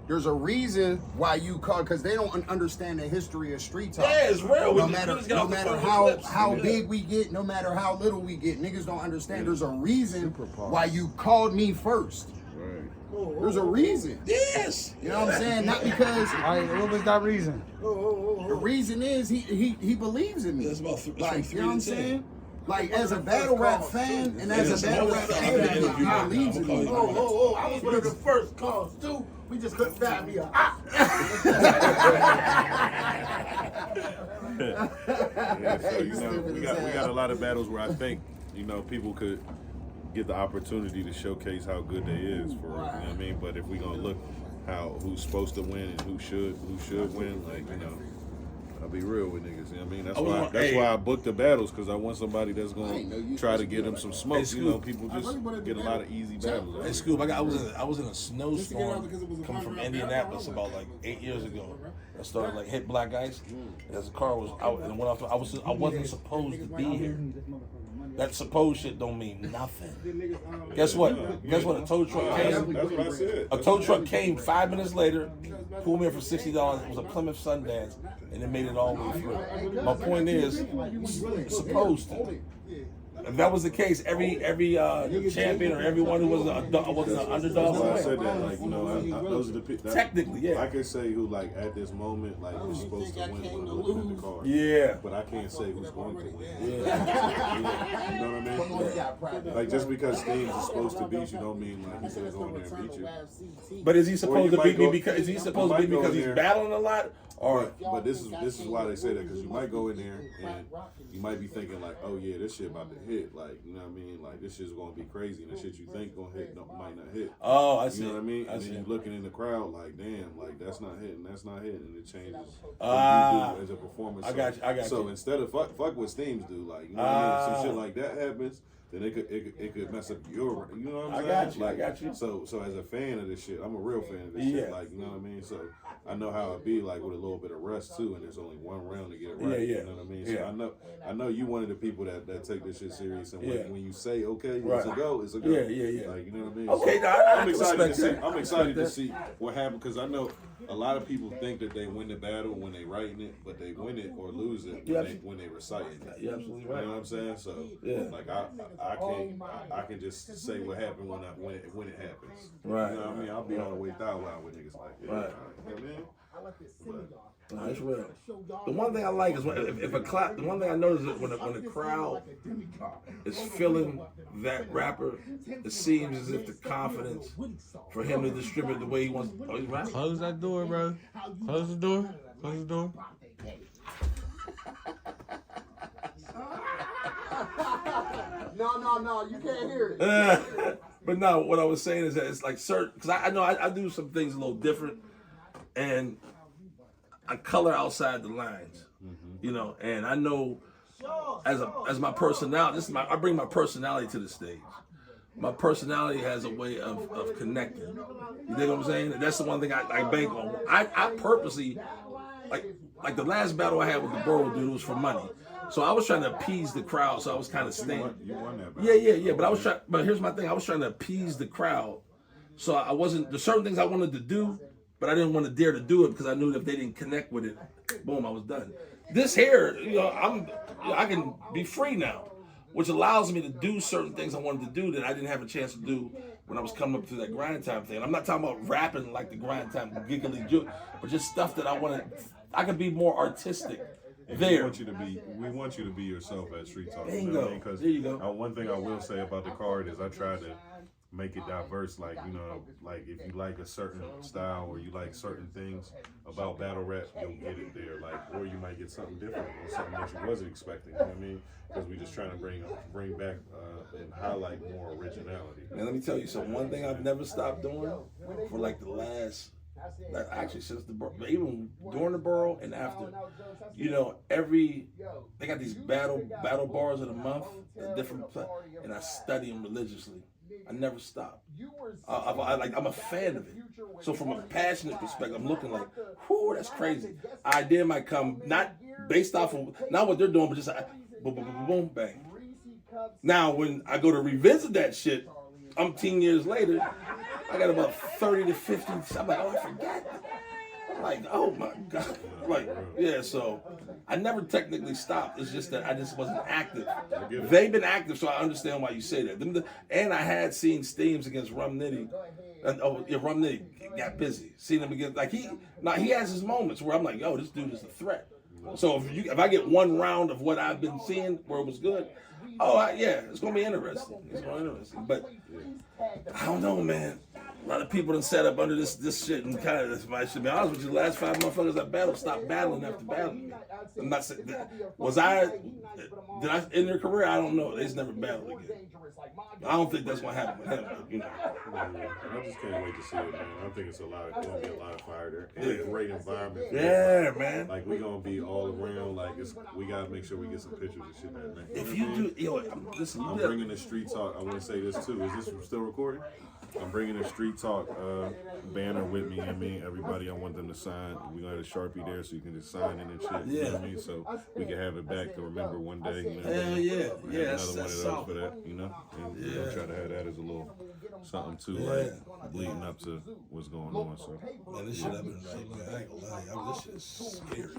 There's a reason why you call, because they don't understand the history of street talk. Yeah, it's real. No matter how big we get, no matter how little we get, niggas don't understand. There's a reason why you called me first. Right. There's a reason. Yes. You know what I'm saying? Not because. All right, what was that reason? The reason is he believes in me. That's about you know what I'm saying? Like, as a battle rap fan and as a battle rap fan, he believes in me. I was one of the first calls, too. We just couldn't find me a Yeah, so, you know, we got a lot of battles where I think, you know, people could get the opportunity to showcase how good they is for, you know what I mean? But if we gonna look who's supposed to win and who should win, like, you know, I'll be real with niggas, you know what I mean? That's why I booked the battles, because I want somebody that's gonna try to get them some smoke. You know, people just get a lot of easy battles. Hey, Scoop, I was in a snowstorm coming from Indianapolis about like 8 years ago. I started like hit black ice as the car was out and went off. I wasn't supposed to be here. That supposed shit don't mean nothing. Guess what? Guess what? A tow truck came. That's what I said. A tow truck came 5 minutes later, pulled me in for $60. It was a Plymouth Sundance, and it made it all the way through. My point is, supposed to. If that was the case, every champion or everyone who was an underdog. That's why I said that. Like, you know, those are the people. Technically, yeah. I can say who, like, at this moment, like, who's supposed to win when looking at the card. Yeah. But I can't say who's going to win. Yeah. You know what I mean? Like, just because Steams is supposed to beat you, don't mean like he's gonna go in there and beat you. But is he supposed to beat me because he's battling a lot? Or but this is why they say that, because you might go in there and you might be thinking like, oh yeah, this shit about to hit, like, you know what I mean, like this shit's gonna be crazy, and the shit you think gonna hit might not hit. Oh, I see. You know what I mean? And then you looking in the crowd like, damn, like that's not hitting, and it changes as a performance. I got you. So instead of fuck what Steams do, like, you know what I mean? Some shit like that happens, then it could mess up your, you know what I'm saying? I got you. So as a fan of this shit, I'm a real fan of this shit, like, you know what I mean? So I know how it be, like, with a little bit of rust too, and there's only one round to get it right. You know what I mean? So I know you one of the people that take this shit serious, and when you say okay, it's a go, it's a go. Yeah. Like, you know what I mean? Okay, so I'm excited to see what happens, because I know a lot of people think that they win the battle when they writing it, but they win it or lose it when they reciting it. You're absolutely right. You know what I'm saying? So like I can just say what happened when it happens. Right. You know what I mean? I'll be on the way thou wow with niggas like that. Right. You know what I mean? No, it's real. The one thing I like is the one thing I notice is when the crowd is feeling that rapper, it seems as if the confidence for him to distribute the way he wants. Oh, he's rapping. Close that door, bro. Close the door. Close the door. No, you can't hear it. But no, what I was saying is that it's like certain, because I know I do some things a little different, and I color outside the lines, you know, and I know as my personality, I bring my personality to the stage. My personality has a way of connecting. You dig what I'm saying? And that's the one thing I bank on. I purposely, like the last battle I had with the Borough dude was for money. So I was trying to appease the crowd, so I was kind of staying. You won that battle. Yeah. But here's my thing. I was trying to appease the crowd. So I wasn't, there's certain things I wanted to do, but I didn't want to dare to do it because I knew that if they didn't connect with it, boom, I was done. This here, you know, I can be free now, which allows me to do certain things I wanted to do that I didn't have a chance to do when I was coming up through that grind time thing. I'm not talking about rapping like the grind time giggly juke, but just stuff that I could be more artistic. We want you to be yourself at Street Talk. There you you know go. What I mean? 'Cause there you go. One thing I will say about the card is I try to make it diverse. Like, you know, like if you like a certain style or you like certain things about battle rap, you'll get it there. Like, or you might get something different or something that you wasn't expecting. You know what I mean? Because we're just trying to bring back and highlight more originality. Man, let me tell you something. One thing I've never stopped doing for like the last, actually since even during the Borough and after, you know, they got these battle bars of the month at different and I study them religiously. I never stop. I'm a fan of it. So from a passionate perspective, I'm looking like, whoo, that's crazy. Idea might come not based off of not what they're doing, but just boom, boom, boom, boom, bang. Now when I go to revisit that shit, 10 years later, I got about 30 to 50. I'm like, oh, I forgot. Like, oh my God. Like, yeah, so I never technically stopped. It's just that I just wasn't active. They've been active, so I understand why you say that. And I had seen Steams against Rum Nitty. And Rum Nitty got busy. Seen him against, like, he has his moments where I'm like, yo, this dude is a threat. So if I get one round of what I've been seeing where it was good, it's gonna be interesting. It's gonna be interesting. But I don't know, man. A lot of people done set up under this shit and kind of, I should be honest with you, the last 5 motherfuckers I battled stopped battling after battling me. I'm not saying, did I end their career? I don't know. They just never battled again. I don't think that's what happened with him, but, you know. I just can't wait to see it, man. I think it's gonna be a lot of fire there. And a great environment. Yeah, man. Like, we gonna be all around. Like, we gotta make sure we get some pictures and shit that night. If you do, listen, I'm bringing the street talk. I want to say this too. Is this still recording? I'm bringing the street talk banner with me. Everybody, I want them to sign. We're gonna have a Sharpie there so you can just sign it and shit. You know what I mean? So we can have it back to remember one day. You know, hell yeah, another one of those for that. You know, and we're gonna try to have that as a little something too, like leading up to what's going on. So man, this shit I've been writing, man. I ain't gonna lie, this shit is scary.